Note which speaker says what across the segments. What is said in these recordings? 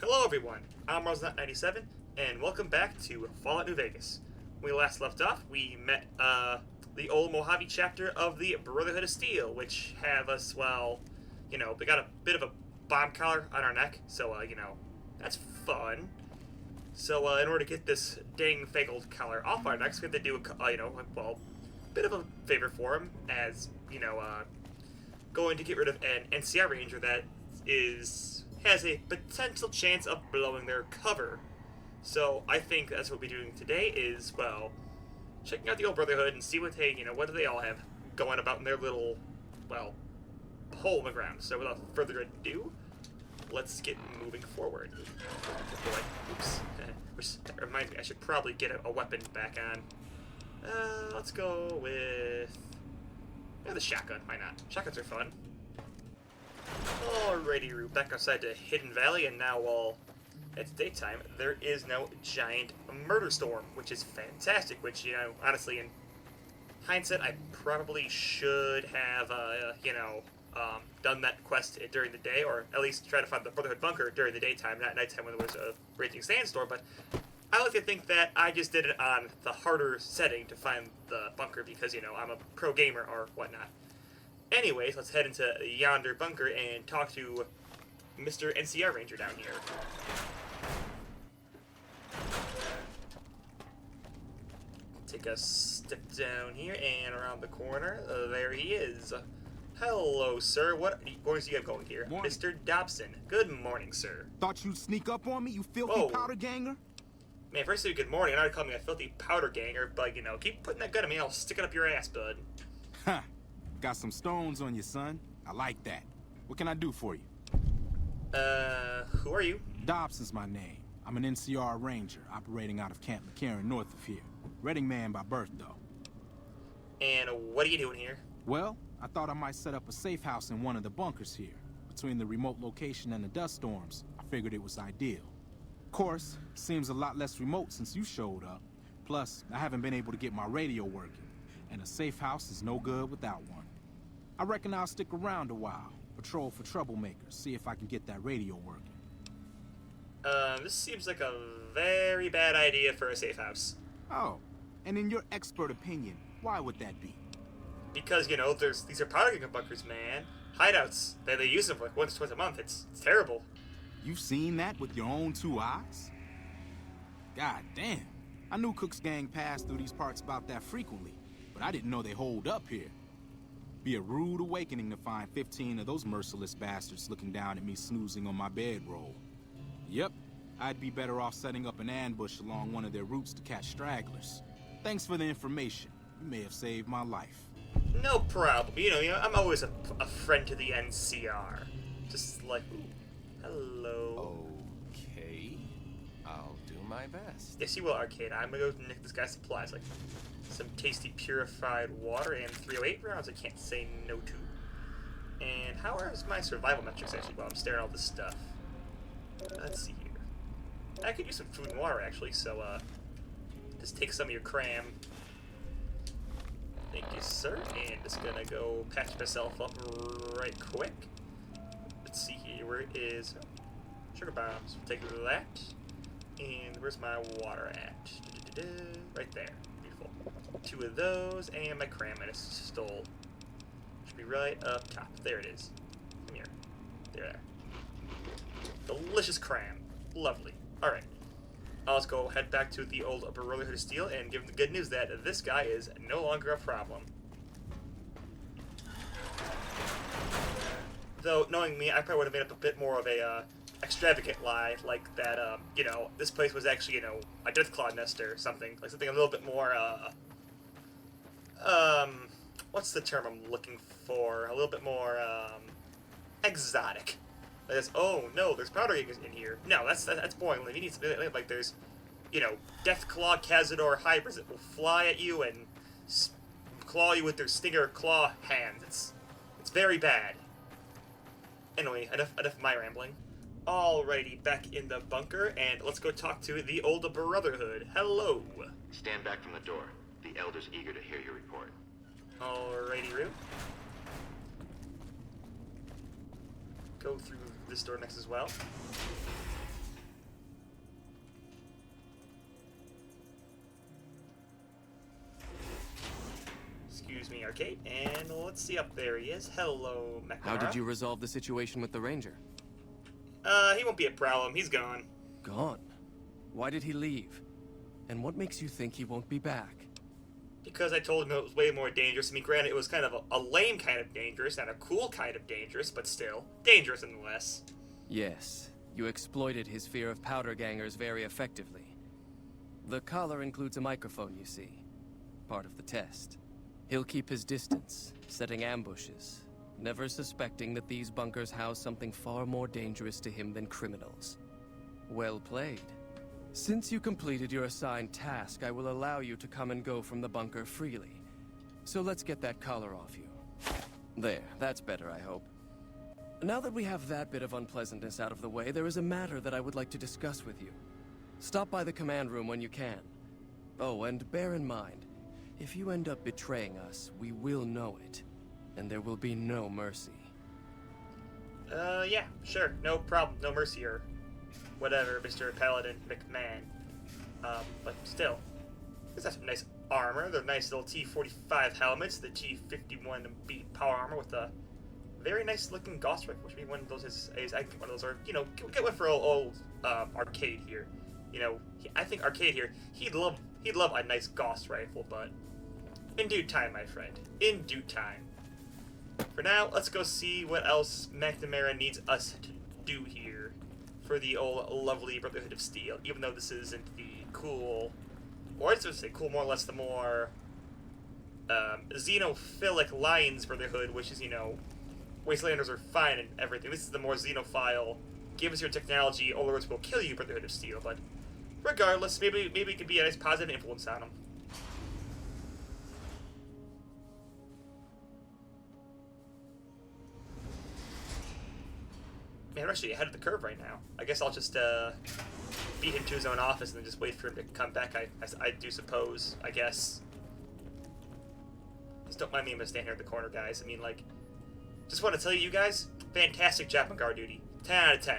Speaker 1: Hello everyone, I'm Rosnut97, and welcome back to Fallout New Vegas. When we last left off, we met the old Mojave chapter of the Brotherhood of Steel, which have us, well, we got a bit of a bomb collar on our neck, so, that's fun. So, in order to get this dang fake old collar off our necks, we have to do a bit of a favor for him, as, going to get rid of an NCR ranger that has a potential chance of blowing their cover. So I think that's what we'll be doing today is, well, checking out the old Brotherhood and see what what do they all have going about in their little, well, hole in the ground. So without further ado, let's get moving forward. Boy, oops. Which reminds me, I should probably get a weapon back on. Let's go with the shotgun. Why not? Shotguns are fun. Alrighty, we're back outside to Hidden Valley, and now, well, it's daytime. There is no giant murder storm, which is fantastic, which, honestly, in hindsight, I probably should have, done that quest during the day, or at least try to find the Brotherhood bunker during the daytime, not nighttime when there was a raging sandstorm, but I like to think that I just did it on the harder setting to find the bunker because, I'm a pro gamer or whatnot. Anyways, let's head into yonder bunker and talk to Mr. NCR Ranger down here. Take a step down here and around the corner. There he is. Hello, sir. What do you have going here?
Speaker 2: Morning.
Speaker 1: Mr. Dobson. Good morning, sir.
Speaker 2: Thought you'd sneak up on me, you filthy
Speaker 1: Whoa.
Speaker 2: powder ganger?
Speaker 1: Man, first say good morning, and now you call me a filthy powder ganger, but, keep putting that gun at me and I'll stick it up your ass, bud.
Speaker 2: Huh. Got some stones on you, son. I like that. What can I do for you?
Speaker 1: Who are you?
Speaker 2: Dobson's my name. I'm an NCR ranger operating out of Camp McCarran north of here. Reading man by birth, though.
Speaker 1: And what are you doing here?
Speaker 2: Well, I thought I might set up a safe house in one of the bunkers here. Between the remote location and the dust storms, I figured it was ideal. Of course, seems a lot less remote since you showed up. Plus, I haven't been able to get my radio working, and a safe house is no good without one. I reckon I'll stick around a while, patrol for troublemakers, see if I can get that radio working.
Speaker 1: This seems like a very bad idea for a safe house.
Speaker 2: Oh, and in your expert opinion, why would that be?
Speaker 1: Because, these are powder keg bunkers, man. Hideouts. They use them for like once or twice a month. It's terrible.
Speaker 2: You've seen that with your own two eyes? God damn. I knew Cook's gang passed through these parts about that frequently, but I didn't know they holed up here. Be a rude awakening to find 15 of those merciless bastards looking down at me snoozing on my bedroll. Yep, I'd be better off setting up an ambush along one of their routes to catch stragglers. Thanks for the information. You may have saved my life.
Speaker 1: No problem. I'm always a friend to the NCR. Just like, ooh, hello.
Speaker 3: Okay, I'll do my best.
Speaker 1: Yes, you will, Arcade. I'm gonna go nick this guy's supplies, like some tasty purified water and 308 rounds I can't say no to. And how are my survival metrics actually while I'm staring at all this stuff? Let's see here. I could use some food and water actually, so just take some of your cram. Thank you, sir. And just gonna go patch myself up right quick. Let's see here. Where is sugar bombs? Take that. And where's my water at? Right there. Beautiful. 2 of those, and my cram I just stole. Should be right up top. There it is. Come here. There. Delicious cram. Lovely. Alright. Let's go head back to the old Brotherhood of Steel and give them the good news that this guy is no longer a problem. Though, knowing me, I probably would have made up a bit more of a extravagant lie, like that, this place was actually, a Deathclaw nest or something. Like something a little bit more, what's the term I'm looking for? A little bit more, exotic. Oh no, there's powder kegs in here. No, that's boring. You need something like there's, Deathclaw Cazador hybrids that will fly at you and claw you with their stinger claw hands. It's very bad. Anyway, enough of my rambling. Alrighty, back in the bunker, and let's go talk to the old Brotherhood. Hello.
Speaker 4: Stand back from the door. The Elder's eager to hear your report.
Speaker 1: Alrighty, Roo. Go through this door next as well. Arcade, and let's see up there he is. Hello, McNamara.
Speaker 3: How did you resolve the situation with the Ranger?
Speaker 1: He won't be a problem. He's gone.
Speaker 3: Gone? Why did he leave? And what makes you think he won't be back?
Speaker 1: Because I told him it was way more dangerous. I mean, granted, it was kind of a lame kind of dangerous, not a cool kind of dangerous, but still, dangerous nonetheless.
Speaker 3: Yes, you exploited his fear of powder gangers very effectively. The collar includes a microphone, you see. Part of the test. He'll keep his distance, setting ambushes, never suspecting that these bunkers house something far more dangerous to him than criminals. Well played. Since you completed your assigned task, I will allow you to come and go from the bunker freely. So let's get that collar off you. There, that's better, I hope. Now that we have that bit of unpleasantness out of the way, there is a matter that I would like to discuss with you. Stop by the command room when you can. Oh, and bear in mind, if you end up betraying us, we will know it. And there will be no mercy.
Speaker 1: Yeah, sure. No problem. No mercy or whatever, Mr. Paladin McMahon. But still, these have some nice armor. They're nice little T-45 helmets, the T-51B power armor with a very nice looking Gauss rifle, which would be one of those is I think one of those are, you know, get one for old Arcade here. You know, I think Arcade here, he'd love a nice Gauss rifle, but in due time, my friend. In due time. For now, let's go see what else McNamara needs us to do here for the old lovely Brotherhood of Steel, even though this isn't the cool, or I should say cool, more or less the more xenophilic Lions Brotherhood, which is, you know, Wastelanders are fine and everything. This is the more xenophile, give us your technology, otherwise we'll kill you, Brotherhood of Steel. But regardless, maybe it could be a nice positive influence on them. Man, I'm actually ahead of the curve right now. I guess I'll just beat him to his own office and then just wait for him to come back, I do suppose, I guess. Just don't mind me, I'm gonna stand here in the corner, guys. I mean, like, just want to tell you guys, fantastic job on guard duty. 10 out of 10.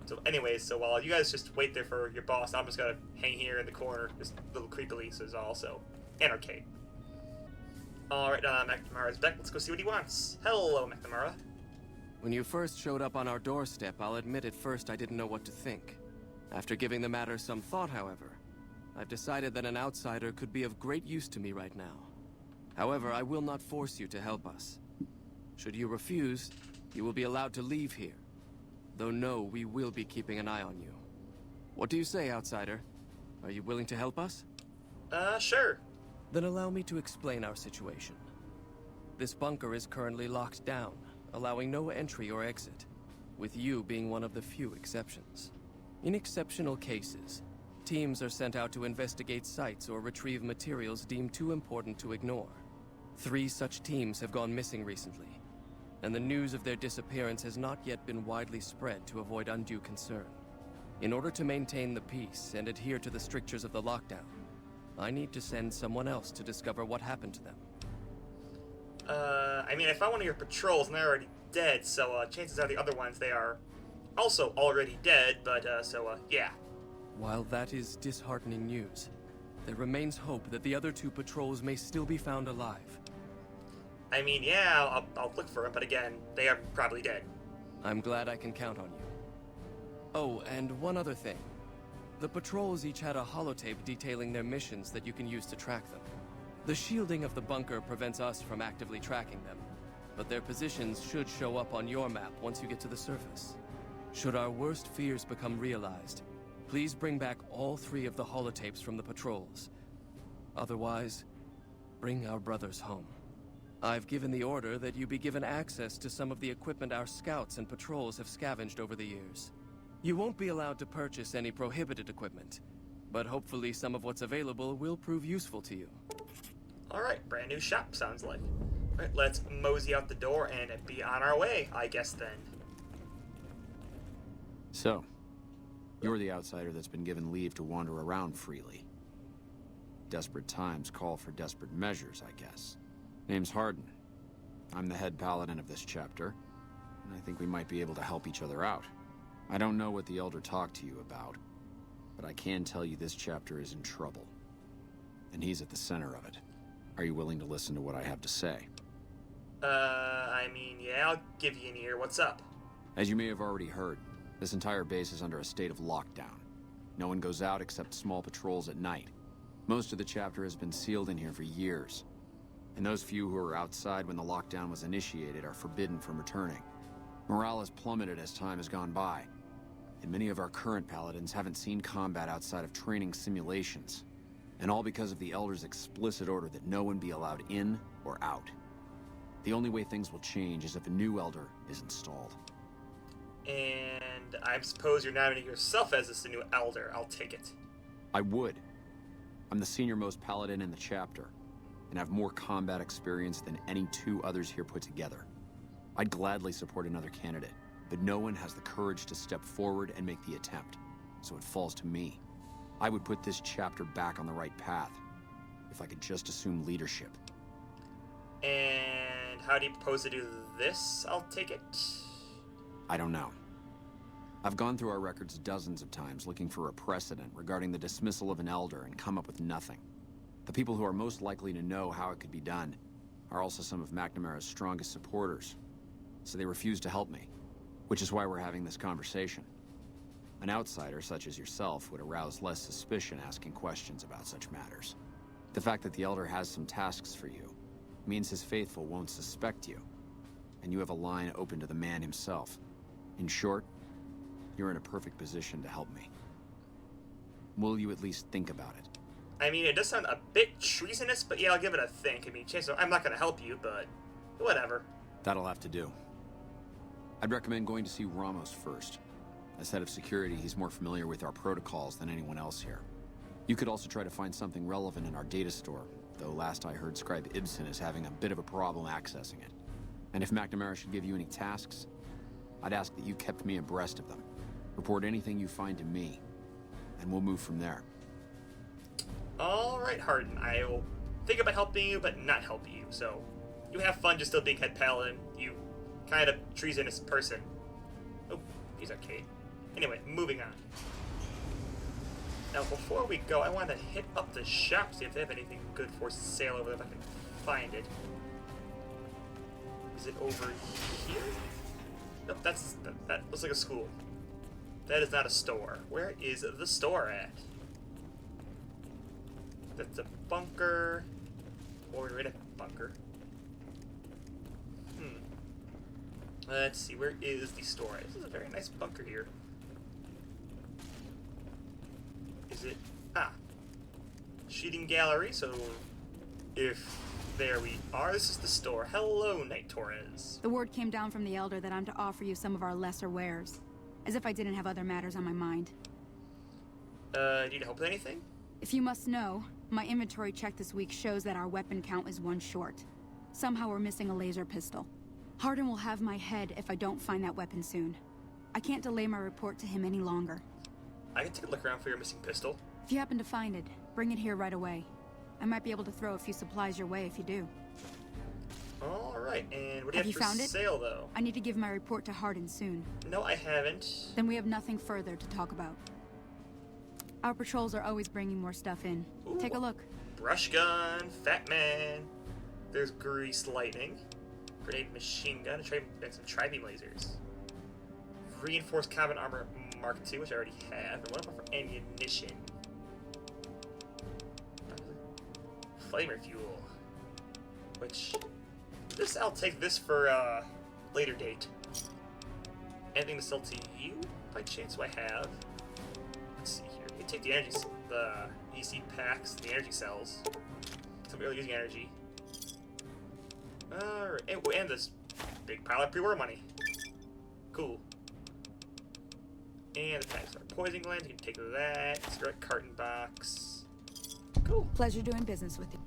Speaker 1: So anyways, so while you guys just wait there for your boss, I'm just gonna hang here in the corner, this little creepily is also, and Arcade. Alright, McNamara's back. Let's go see what he wants. Hello, McNamara.
Speaker 3: When you first showed up on our doorstep, I'll admit at first I didn't know what to think. After giving the matter some thought, however, I've decided that an outsider could be of great use to me right now. However, I will not force you to help us. Should you refuse, you will be allowed to leave here. Though no, we will be keeping an eye on you. What do you say, outsider? Are you willing to help us?
Speaker 1: Sure.
Speaker 3: Then allow me to explain our situation. This bunker is currently locked down, allowing no entry or exit, with you being one of the few exceptions. In exceptional cases, teams are sent out to investigate sites or retrieve materials deemed too important to ignore. 3 such teams have gone missing recently, and the news of their disappearance has not yet been widely spread to avoid undue concern. In order to maintain the peace and adhere to the strictures of the lockdown, I need to send someone else to discover what happened to them.
Speaker 1: I mean, I found one of your patrols and they're already dead, so chances are the other ones, they are also already dead, but yeah.
Speaker 3: While that is disheartening news, there remains hope that the other 2 patrols may still be found alive.
Speaker 1: I mean, yeah, I'll look for them, but again, they are probably dead.
Speaker 3: I'm glad I can count on you. Oh, and one other thing. The patrols each had a holotape detailing their missions that you can use to track them. The shielding of the bunker prevents us from actively tracking them, but their positions should show up on your map once you get to the surface. Should our worst fears become realized, please bring back all 3 of the holotapes from the patrols. Otherwise, bring our brothers home. I've given the order that you be given access to some of the equipment our scouts and patrols have scavenged over the years. You won't be allowed to purchase any prohibited equipment, but hopefully some of what's available will prove useful to you.
Speaker 1: Alright, brand new shop, sounds like. Alright, let's mosey out the door and be on our way, I guess then.
Speaker 2: So, you're the outsider that's been given leave to wander around freely. Desperate times call for desperate measures, I guess. Name's Hardin. I'm the head paladin of this chapter, and I think we might be able to help each other out. I don't know what the Elder talked to you about, but I can tell you this chapter is in trouble. And he's at the center of it.
Speaker 5: Are you willing to listen to what I have to say?
Speaker 1: I mean, yeah, I'll give you an ear. What's up?
Speaker 5: As you may have already heard, this entire base is under a state of lockdown. No one goes out except small patrols at night. Most of the chapter has been sealed in here for years. And those few who were outside when the lockdown was initiated are forbidden from returning. Morale has plummeted as time has gone by. And many of our current paladins haven't seen combat outside of training simulations. And all because of the Elder's explicit order that no one be allowed in or out. The only way things will change is if a new Elder is installed.
Speaker 1: And I suppose you're nominating yourself as this new Elder. I'll take it.
Speaker 5: I would. I'm the senior-most paladin in the chapter, and have more combat experience than any two others here put together. I'd gladly support another candidate, but no one has the courage to step forward and make the attempt, so it falls to me. I would put this chapter back on the right path, if I could just assume leadership.
Speaker 1: And how do you propose to do this? I'll take it.
Speaker 5: I don't know. I've gone through our records dozens of times looking for a precedent regarding the dismissal of an Elder and come up with nothing. The people who are most likely to know how it could be done are also some of McNamara's strongest supporters, so they refuse to help me, which is why we're having this conversation. An outsider such as yourself would arouse less suspicion asking questions about such matters. The fact that the Elder has some tasks for you means his faithful won't suspect you, and you have a line open to the man himself. In short, you're in a perfect position to help me. Will you at least think about it?
Speaker 1: I mean, it does sound a bit treasonous, but yeah, I'll give it a think. I mean, chances are I'm not going to help you, but whatever.
Speaker 5: That'll have to do. I'd recommend going to see Ramos first. As head of security, he's more familiar with our protocols than anyone else here. You could also try to find something relevant in our data store, though last I heard Scribe Ibsen is having a bit of a problem accessing it. And if McNamara should give you any tasks, I'd ask that you kept me abreast of them. Report anything you find to me, and we'll move from there.
Speaker 1: Alright, Hardin. I'll think about helping you, but not help you. So, you have fun just still being head paladin, you kind of treasonous person. Oh, he's okay. Anyway, moving on. Now, before we go, I want to hit up the shop, see if they have anything good for sale over there, if I can find it. Is it over here? Nope, that looks like a school. That is not a store. Where is the store at? That's a bunker. Or we're in a bunker. Let's see, where is the store? This is a very nice bunker here. Is it? Ah. Sheeting gallery, so if there we are, this is the store. Hello, Knight Torres.
Speaker 6: The word came down from the Elder that I'm to offer you some of our lesser wares. As if I didn't have other matters on my mind.
Speaker 1: Need help with anything?
Speaker 6: If you must know, my inventory check this week shows that our weapon count is one short. Somehow we're missing a laser pistol. Hardin will have my head if I don't find that weapon soon. I can't delay my report to him any longer.
Speaker 1: I can take a look around for your missing pistol.
Speaker 6: If you happen to find it, bring it here right away. I might be able to throw a few supplies your way if you do.
Speaker 1: Alright, and what do you
Speaker 6: Have
Speaker 1: have
Speaker 6: you
Speaker 1: for
Speaker 6: found it?
Speaker 1: sale, though?
Speaker 6: I need to give my report to Hardin soon.
Speaker 1: No, I haven't.
Speaker 6: Then we have nothing further to talk about. Our patrols are always bringing more stuff in.
Speaker 1: Ooh.
Speaker 6: Take a look.
Speaker 1: Brush gun, fat man. There's greased lightning. Grenade machine gun, and some tri-beam lasers. Reinforced combat armor Mark II, which I already have, and one more for ammunition. Flamer fuel. Which, I'll take this for, later date. Anything to sell to you, by chance, do I have? Let's see here. We can take the energy, the EC packs, the energy cells. Some really using energy. Alright, and this big pile of pre-war money. Cool. And the packs are poison glands, you can take that. Cigarette carton box. Cool.
Speaker 6: Pleasure doing business with you.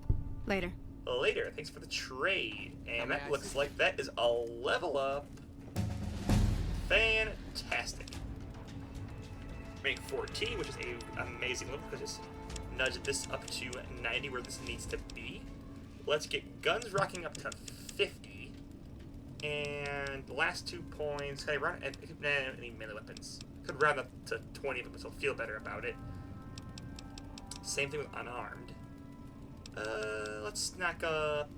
Speaker 6: Later.
Speaker 1: Later, thanks for the trade. And that looks like that is a level up. Fantastic. Make 14, which is an amazing level, because just nudge this up to 90 where this needs to be. Let's get guns rocking up to 50. And the last 2 points, can I run any melee weapons? Could round up to 20 of them, so I'll feel better about it. Same thing with unarmed. Let's knock up...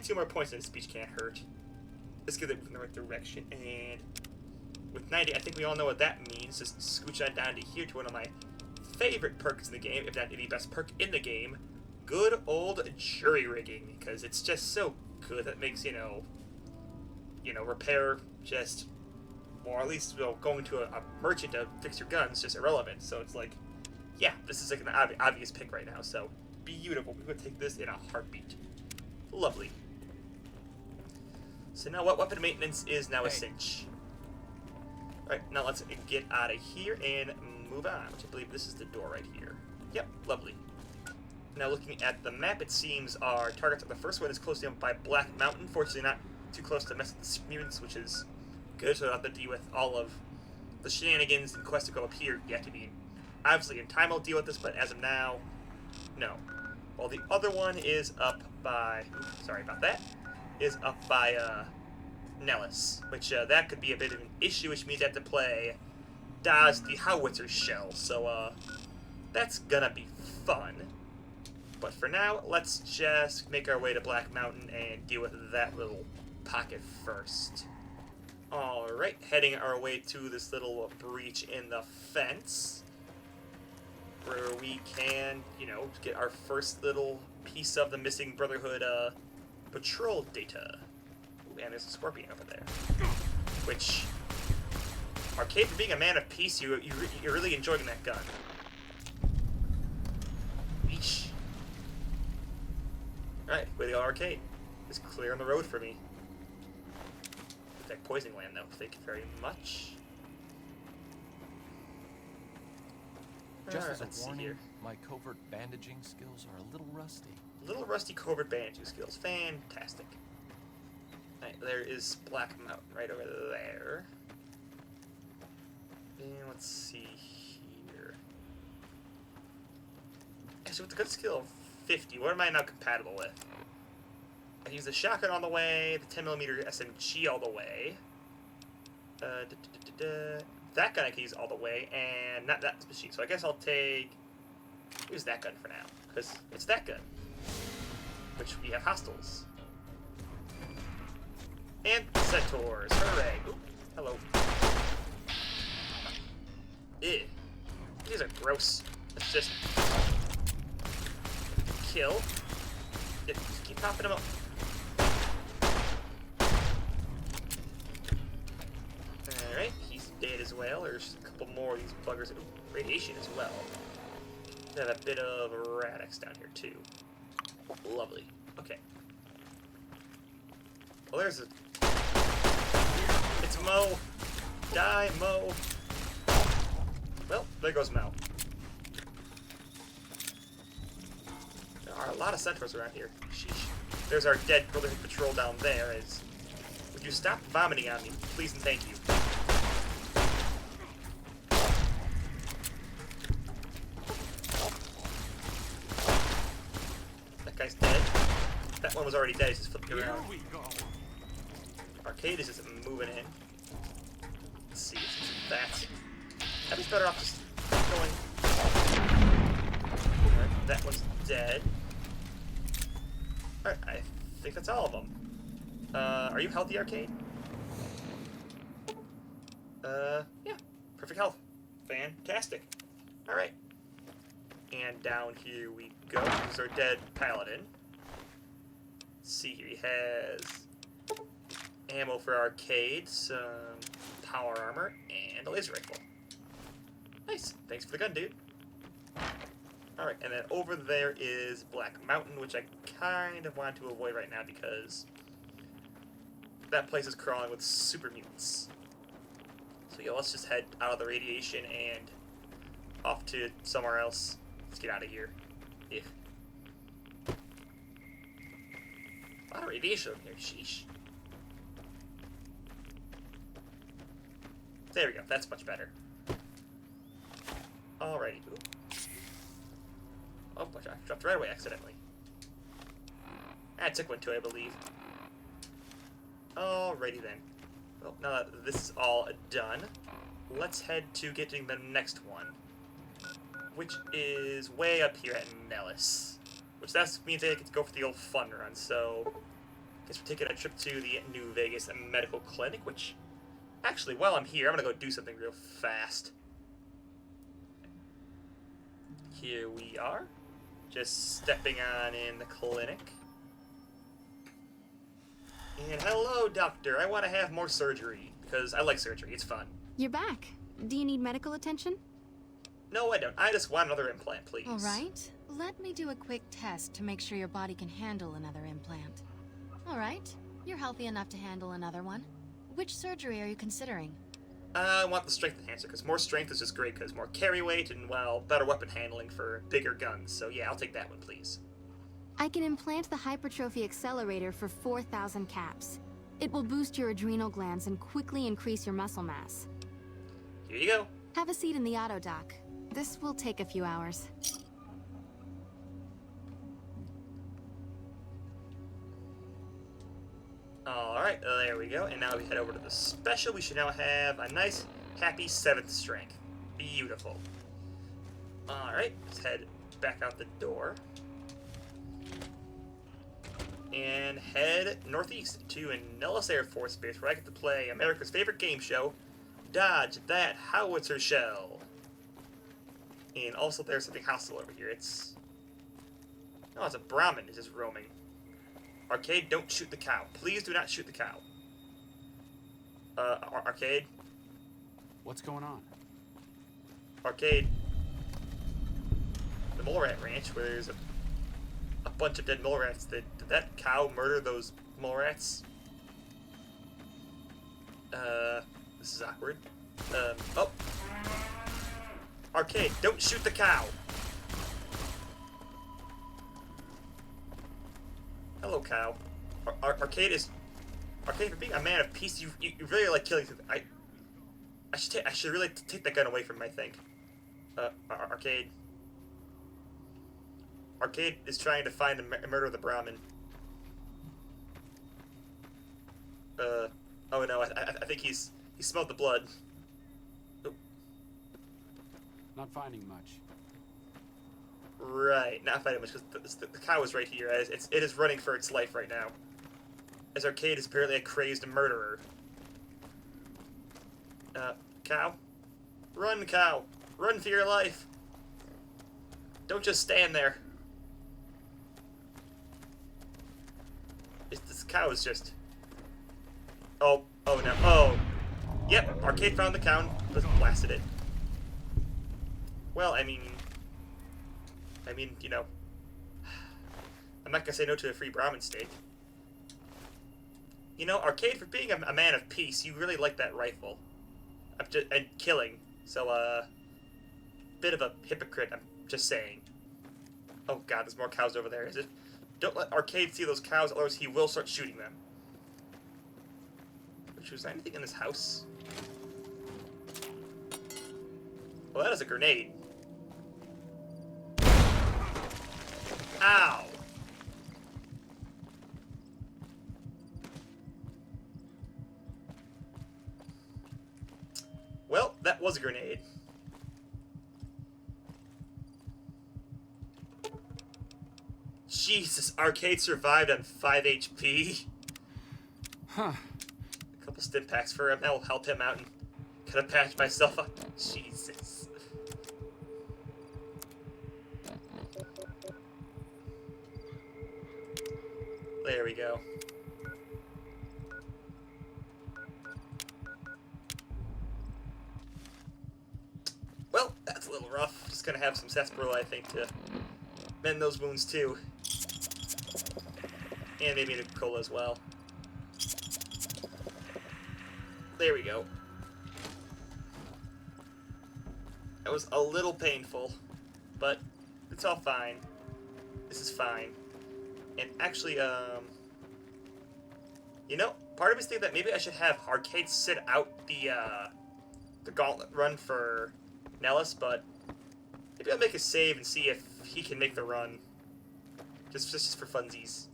Speaker 1: 2 more points in speech can't hurt. Let's get it in the right direction, and... With 90, I think we all know what that means. Just scooch that down to here to one of my favorite perks in the game, if not the best perk in the game. Good old jury rigging, because it's just so good that makes, you know, repair just... Or at least, going to a merchant to fix your guns just irrelevant. So it's like, yeah, this is like an obvious pick right now. So beautiful. We would take this in a heartbeat. Lovely. So now what weapon maintenance is now a cinch. Alright, now let's get out of here and move on. Which I believe this is the door right here. Yep, lovely. Now looking at the map, it seems our targets are the first one is close to by Black Mountain. Fortunately not too close to mess with the mutants, which is good, so I don't have to deal with all of the shenanigans and quests to go up here yet. I mean, obviously in time I'll deal with this, but as of now, no. Well, the other one is up by... sorry about that. Is up by, Nellis, which, that could be a bit of an issue, which means I have to play Daz the Howitzer shell, so, that's gonna be fun. But for now, let's just make our way to Black Mountain and deal with that little pocket first. Alright, heading our way to this little breach in the fence, where we can, you know, get our first little piece of the missing Brotherhood, patrol data. Ooh, and there's a scorpion over there. Which, Arcade, for being a man of peace, you're really enjoying that gun. Eesh. Alright, way to go, Arcade. It's clear on the road for me. That poisoning land, though. Thank you very much.
Speaker 7: Just as
Speaker 1: let's
Speaker 7: a
Speaker 1: see
Speaker 7: warning,
Speaker 1: here.
Speaker 7: my covert bandaging skills are a little rusty.
Speaker 1: Little rusty covert bandaging skills. Fantastic. Alright, there is Black Mountain right over there. And let's see here. Actually, with a good skill of 50, what am I now compatible with? I use the shotgun all the way, the 10mm SMG all the way. That gun I can use all the way, and not that machine. So I guess I'll use that gun for now, because it's that gun. Which we have hostiles. And centaurs, hooray. Ooh, hello. Ew. These are gross. Let's just kill. Yeah, just keep popping them up. Alright, he's dead as well. There's a couple more of these buggers. Ooh, radiation as well. We have a bit of Radix down here too. Lovely. Okay. Well, there's a... It's Mo! Die, Mo! Well, there goes Mo. There are a lot of centaurs around here. Sheesh. There's our dead Brotherhood patrol down there. Would you stop vomiting on me, please and thank you? That guy's dead. That one was already dead. He's just flipping around.
Speaker 2: Here we go.
Speaker 1: Arcade is just moving in. Let's see if it's that. That was better off just going. Alright, that one's dead. Alright, I think that's all of them. Are you healthy, Arcade? Yeah. Perfect health. Fantastic. Alright. And down here we go. Here's our dead paladin. Let's see here. He has ammo for Arcade, some power armor, and a laser rifle. Nice. Thanks for the gun, dude. Alright, and then over there is Black Mountain, which I kind of want to avoid right now because that place is crawling with super mutants. So yeah, let's just head out of the radiation and off to somewhere else. Let's get out of here. Yeah. A lot of radiation in here, sheesh. There we go, that's much better. Alrighty. Ooh. Oh, I dropped right away accidentally. I took one too, I believe. Alrighty then. Well, now that this is all done, let's head to getting the next one. which is way up here at Nellis. Which that means I get to go for the old fun run, so I guess we're taking a trip to the New Vegas Medical Clinic, which, actually, while I'm here, I'm gonna go do something real fast. Here we are, just stepping on in the clinic. And hello, doctor, I want to have more surgery, because I like surgery, it's fun.
Speaker 8: You're back. Do you need medical attention?
Speaker 1: No, I don't. I just want another implant, please.
Speaker 8: All right. Let me do a quick test to make sure your body can handle another implant. All right. You're healthy enough to handle another one. Which surgery are you considering?
Speaker 1: I want the strength enhancer, because more strength is just great, because more carry weight and, well, better weapon handling for bigger guns. So yeah, I'll take that one, please.
Speaker 8: I can implant the hypertrophy accelerator for 4,000 caps. It will boost your adrenal glands and quickly increase your muscle mass.
Speaker 1: Here you go.
Speaker 8: Have a seat in the auto dock. This will take a few hours.
Speaker 1: Alright, there we go. And now we head over to the special. We should now have a nice, happy 7th strength. Beautiful. Alright, let's head back out the door. And head northeast to Nellis Air Force Base, where I get to play America's favorite game show, Dodge That Howitzer Shell. And also there's something hostile over here. It's a Brahmin is just roaming. Arcade, don't shoot the cow. Please do not shoot the cow. Arcade?
Speaker 2: What's going on?
Speaker 1: Arcade. The mole rat ranch, where there's a bunch of dead mole rats. Did that cow murder those mole rats? This is awkward. Oh. Arcade, don't shoot the cow. Hello, cow. Arcade, for being a man of peace, you really like killing things. I should really take that gun away from him, I think. Arcade. Arcade is trying to find and murder the Brahmin. Oh no, I think he smelled the blood. Oop.
Speaker 2: Not finding much.
Speaker 1: Right, not finding much, because the cow is right here. It is running for its life right now. As Arcade is apparently a crazed murderer. Cow? Run, cow! Run for your life! Don't just stand there. This cow is just... Oh no. Oh! Yep, Arcade found the cow and just blasted it. Well, I mean, you know, I'm not gonna say no to a free Brahmin steak. You know, Arcade, for being a man of peace, you really like that rifle. And killing. So, bit of a hypocrite, I'm just saying. Oh god, there's more cows over there, is it? Don't let Arcade see those cows, otherwise he will start shooting them. Was there anything in this house? Well, that is a grenade. Ow! Well, that was a grenade. Jesus, Arcade survived on 5 HP.
Speaker 2: Huh.
Speaker 1: A couple stim packs for him. That'll help him out and kind of patch myself up. Jesus. There we go. Well, that's a little rough. Just gonna have some sarsaparilla, I think, to mend those wounds too. And maybe a cola as well. There we go. That was a little painful, but it's all fine. This is fine. And actually, you know, part of me is thinking that maybe I should have Arcade sit out the gauntlet run for Nellis, but maybe I'll make a save and see if he can make the run. Just for funsies.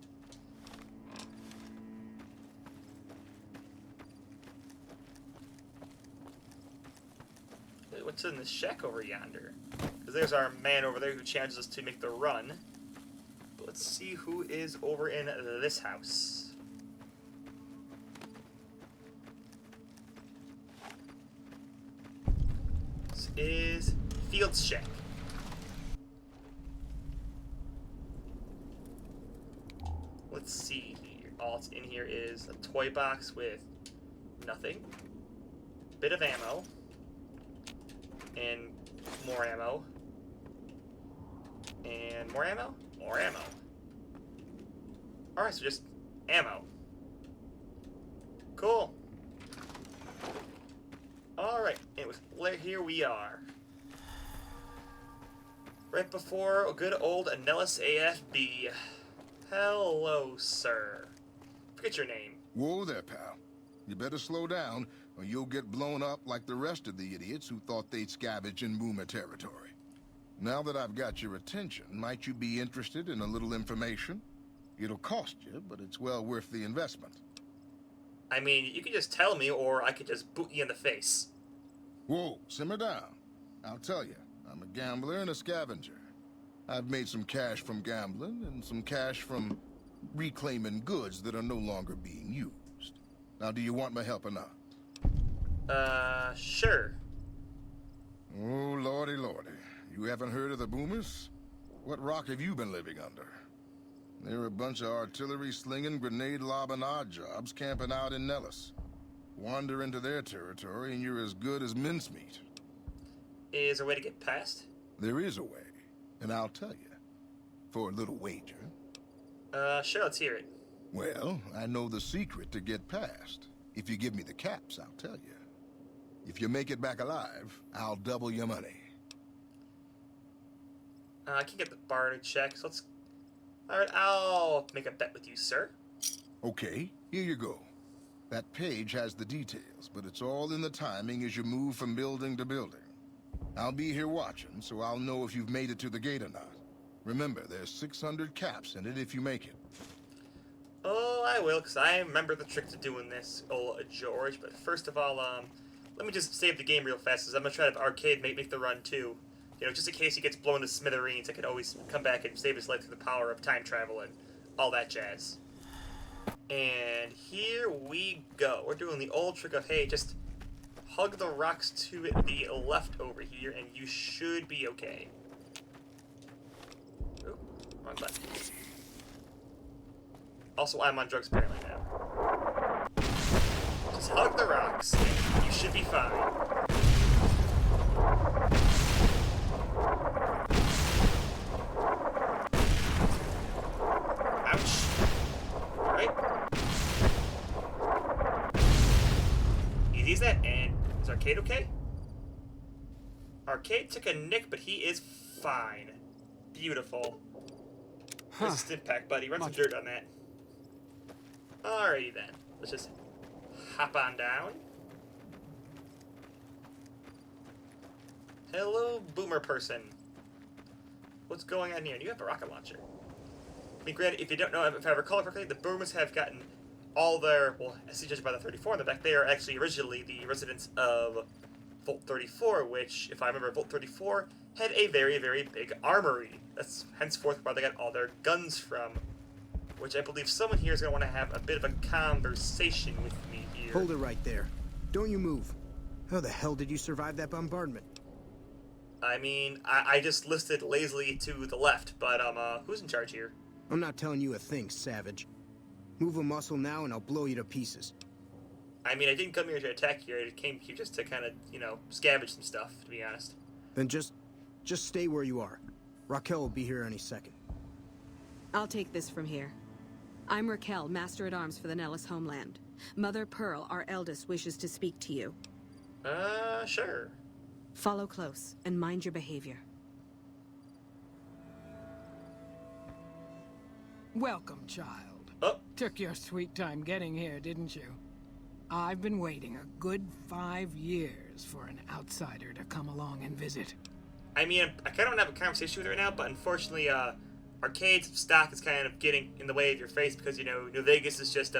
Speaker 1: What's in this shack over yonder? Because Because there's our man over there who challenges us to make the run. But let's see who is over in this house. This is Field's Shack. Let's see here. All that's in here is a toy box with nothing. Bit of ammo. And more ammo. And more ammo? More ammo. Alright, so just ammo. Cool. Alright, here we are. Right before a good old Nellis AFB. Hello, sir. Forget your name.
Speaker 9: Whoa there, pal. You better slow down, or you'll get blown up like the rest of the idiots who thought they'd scavenge in boomer territory. Now that I've got your attention, might you be interested in a little information? It'll cost you, but it's well worth the investment.
Speaker 1: I mean, you could just tell me, or I could just boot you in the face.
Speaker 9: Whoa, simmer down. I'll tell you, I'm a gambler and a scavenger. I've made some cash from gambling and some cash from reclaiming goods that are no longer being used. Now, do you want my help or not?
Speaker 1: Sure.
Speaker 9: Oh, lordy, lordy. You haven't heard of the boomers? What rock have you been living under? They're a bunch of artillery-slinging, grenade-lobbing odd jobs camping out in Nellis. Wander into their territory and you're as good as mincemeat.
Speaker 1: Is there a way to get past?
Speaker 9: There is a way, and I'll tell you. For a little wager.
Speaker 1: Sure, let's hear it.
Speaker 9: Well, I know the secret to get past. If you give me the caps, I'll tell you. If you make it back alive, I'll double your money.
Speaker 1: I can get the barter check, so let's... Alright, I'll make a bet with you, sir.
Speaker 9: Okay, here you go. That page has the details, but it's all in the timing as you move from building to building. I'll be here watching, so I'll know if you've made it to the gate or not. Remember, there's 600 caps in it if you make it.
Speaker 1: Oh, I will, because I remember the trick to doing this, old George. But first of all, let me just save the game real fast, because I'm going to try to arcade make the run, too. You know, just in case he gets blown to smithereens, I could always come back and save his life through the power of time travel and all that jazz. And here we go. We're doing the old trick of, hey, just hug the rocks to the left over here, and you should be okay. Ooh, wrong button. Also, I'm on drugs apparently now. Just hug the rocks, and you should be fine. Ouch. Alright. Easy as that, and is Arcade okay? Arcade took a nick, but he is fine. Beautiful. There's a stim pack, buddy. Run some dirt on that. Alrighty then. Let's just hop on down. Hello, boomer person. What's going on here? You have a rocket launcher. I mean, granted, if you don't know, if I recall correctly, the boomers have gotten all their, well, as you judge by the 34 in the back, they are actually originally the residents of Vault 34, which, if I remember, Vault 34 had a very, very big armory. That's henceforth where they got all their guns from. Which I believe someone here is going to want to have a bit of a conversation with me here.
Speaker 10: Hold it right there. Don't you move. How the hell did you survive that bombardment?
Speaker 1: I mean, I just listed lazily to the left, but, who's in charge here?
Speaker 10: I'm not telling you a thing, savage. Move a muscle now and I'll blow you to pieces.
Speaker 1: I mean, I didn't come here to attack you. I came here just to kind of, you know, scavenge some stuff, to be honest.
Speaker 10: Then just stay where you are. Raquel will be here any second.
Speaker 11: I'll take this from here. I'm Raquel, Master-at-Arms for the Nellis homeland. Mother Pearl, our eldest, wishes to speak to you.
Speaker 1: Sure.
Speaker 11: Follow close, and mind your behavior.
Speaker 12: Welcome, child.
Speaker 1: Oh.
Speaker 12: Took your sweet time getting here, didn't you? I've been waiting a good 5 years for an outsider to come along and visit.
Speaker 1: I mean, I kind of want to have a conversation with her right now, but unfortunately, Arcade's stock is kind of getting in the way of your face because, you know, New Vegas is just,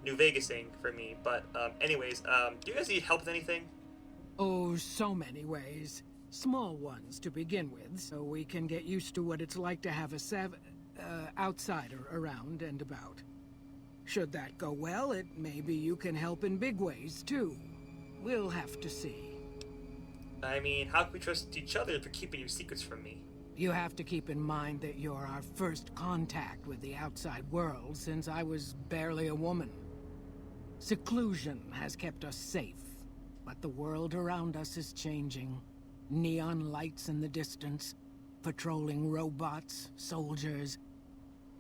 Speaker 1: New Vegasing for me. But, anyways, do you guys need help with anything?
Speaker 12: Oh, so many ways. Small ones to begin with, so we can get used to what it's like to have a outsider around and about. Should that go well, it may be you can help in big ways, too. We'll have to see.
Speaker 1: I mean, how can we trust each other if you're keeping your secrets from me?
Speaker 12: You have to keep in mind that you're our first contact with the outside world since I was barely a woman. Seclusion has kept us safe, but the world around us is changing. Neon lights in the distance, patrolling robots, soldiers.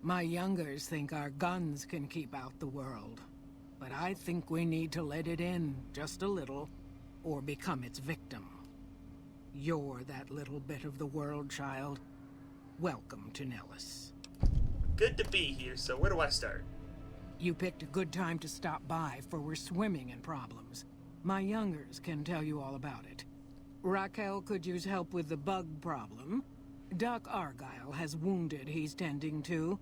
Speaker 12: My youngers think our guns can keep out the world, but I think we need to let it in just a little, or become its victim. You're that little bit of the world, child. Welcome to Nellis.
Speaker 1: Good to be here, so where do I start?
Speaker 12: You picked a good time to stop by, for we're swimming in problems. My youngers can tell you all about it. Raquel could use help with the bug problem. Doc Argyle has wounded he's tending to.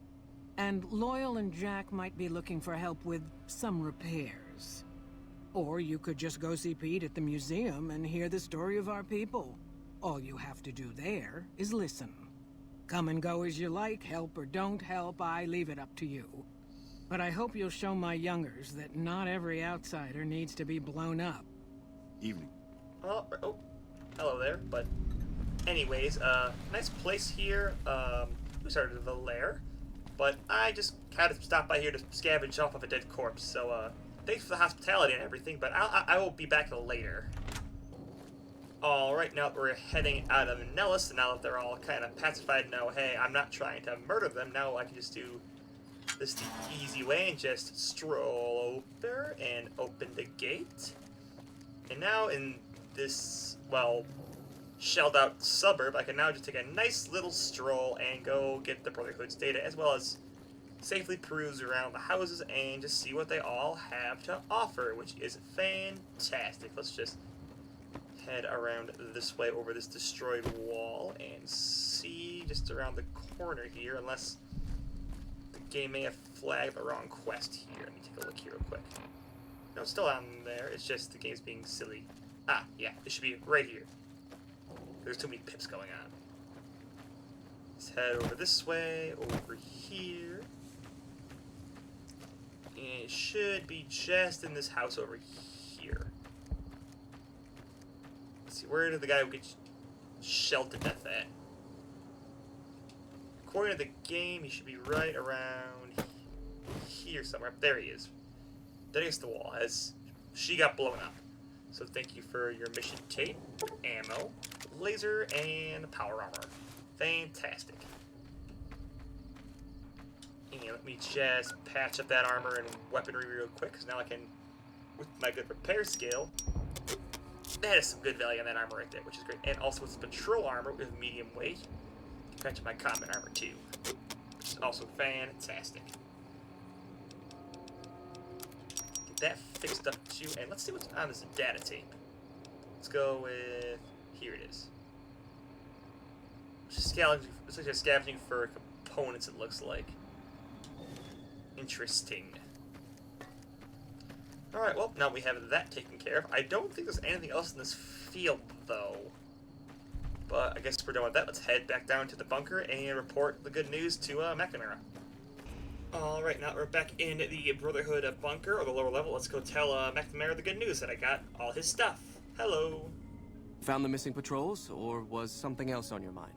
Speaker 12: And Loyal and Jack might be looking for help with some repairs. Or you could just go see Pete at the museum and hear the story of our people. All you have to do there is listen. Come and go as you like, help or don't help, I leave it up to you. But I hope you'll show my youngers that not every outsider needs to be blown up.
Speaker 13: Evening.
Speaker 1: Oh, hello there, but anyways, nice place here. We started the lair, but I just had to stop by here to scavenge off of a dead corpse, so, thanks for the hospitality and everything, but I will be back later. Alright, now that we're heading out of Nellis, and now that they're all kind of pacified, no, hey, I'm not trying to murder them, now I can just do this the easy way and just stroll over and open the gate. And now in this, well, shelled out suburb, I can now just take a nice little stroll and go get the Brotherhood's data, as well as safely peruse around the houses and just see what they all have to offer, which is fantastic. Let's just head around this way over this destroyed wall and see just around the corner here, unless the game may have flagged the wrong quest here. Let me take a look here real quick. No, it's still on there. It's just the game's being silly. Ah, yeah, it should be right here. There's too many pips going on. Let's head over this way, over here. And it should be just in this house over here. Let's see, where did the guy get shelled to death at? According to the game, he should be right around here somewhere. There he is. Dead against the wall, as she got blown up. So thank you for your mission tape, ammo, laser, and power armor. Fantastic. And let me just patch up that armor and weaponry real quick, because now I can, with my good repair skill, that is some good value on that armor right there, which is great. And also with patrol armor with medium weight, compared to my combat armor too, which is also fantastic. Get that fixed up too, and let's see what's on this data tape. Let's go with, here it is. Scavenging, it's like scavenging for components, it looks like. Interesting. Alright, well, now we have that taken care of. I don't think there's anything else in this field, though. But I guess we're done with that. Let's head back down to the bunker and report the good news to McNamara. Alright, now we're back in the Brotherhood of Bunker, or the lower level. Let's go tell McNamara the good news that I got all his stuff. Hello.
Speaker 3: Found the missing patrols, or was something else on your mind?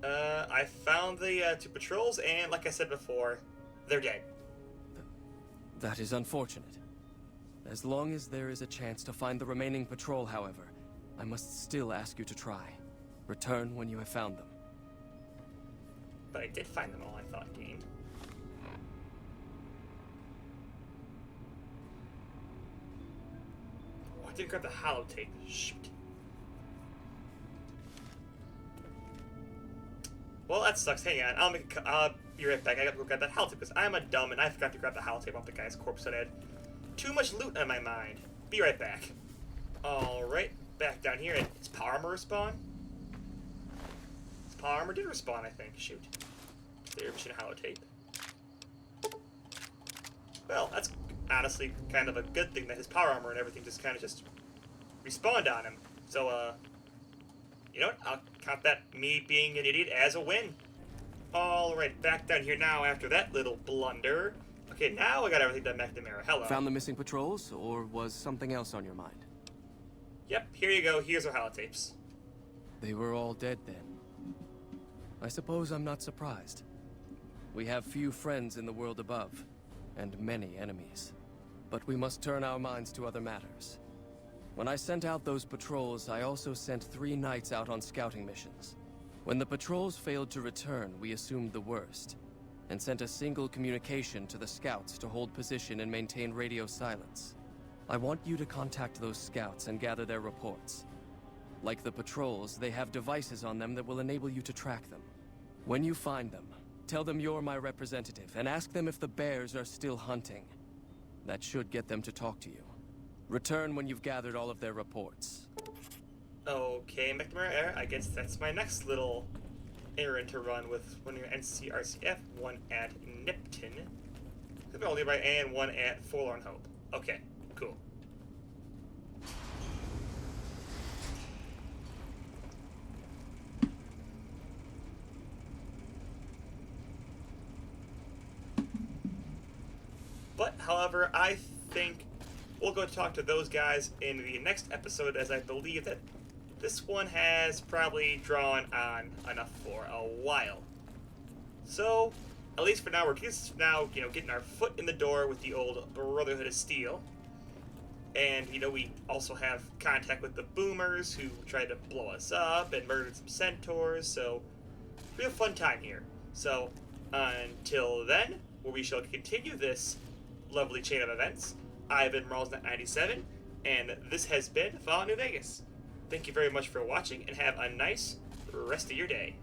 Speaker 1: I found the 2 patrols, and like I said before, they're dead.
Speaker 3: That is unfortunate. As long as there is a chance to find the remaining patrol, however, I must still ask you to try. Return when you have found them.
Speaker 1: But I did find them all, I thought, game. Oh, I didn't grab the holotape. Shoot. Well, that sucks. Hang on, I'll be right back. I gotta go grab that holotape because I'm a dumb and I forgot to grab the holotape off the guy's corpse that had too much loot on my mind. Be right back. Alright, back down here, and its power armor respawn? Its power armor did respawn, I think. Shoot. There, mission holotape. Well, that's honestly kind of a good thing that his power armor and everything just kind of just respawned on him. So, You know what? I'll count that me being an idiot as a win. Alright, back down here now after that little blunder. Okay, now I got everything done, McNamara. Hello.
Speaker 3: Found the missing patrols, or was something else on your mind?
Speaker 1: Yep, here you go. Here's our holotapes.
Speaker 3: They were all dead then. I suppose I'm not surprised. We have few friends in the world above, and many enemies. But we must turn our minds to other matters. When I sent out those patrols, I also sent 3 knights out on scouting missions. When the patrols failed to return, we assumed the worst, and sent a single communication to the scouts to hold position and maintain radio silence. I want you to contact those scouts and gather their reports. Like the patrols, they have devices on them that will enable you to track them. When you find them, tell them you're my representative, and ask them if the bears are still hunting. That should get them to talk to you. Return when you've gathered all of their reports.
Speaker 1: Okay, McNamara, I guess that's my next little errand to run with one near NCRCF, one at Nipton, only right, and one at Forlorn Hope. Okay, cool. But, however, I think we'll go talk to those guys in the next episode, as I believe that this one has probably drawn on enough for a while. So, at least for now, we're just now, getting our foot in the door with the old Brotherhood of Steel. And, we also have contact with the boomers who tried to blow us up and murdered some centaurs, so real fun time here. So, until then, where we shall continue this lovely chain of events, I've been Marlsnet97, and this has been Fallout New Vegas. Thank you very much for watching, and have a nice rest of your day.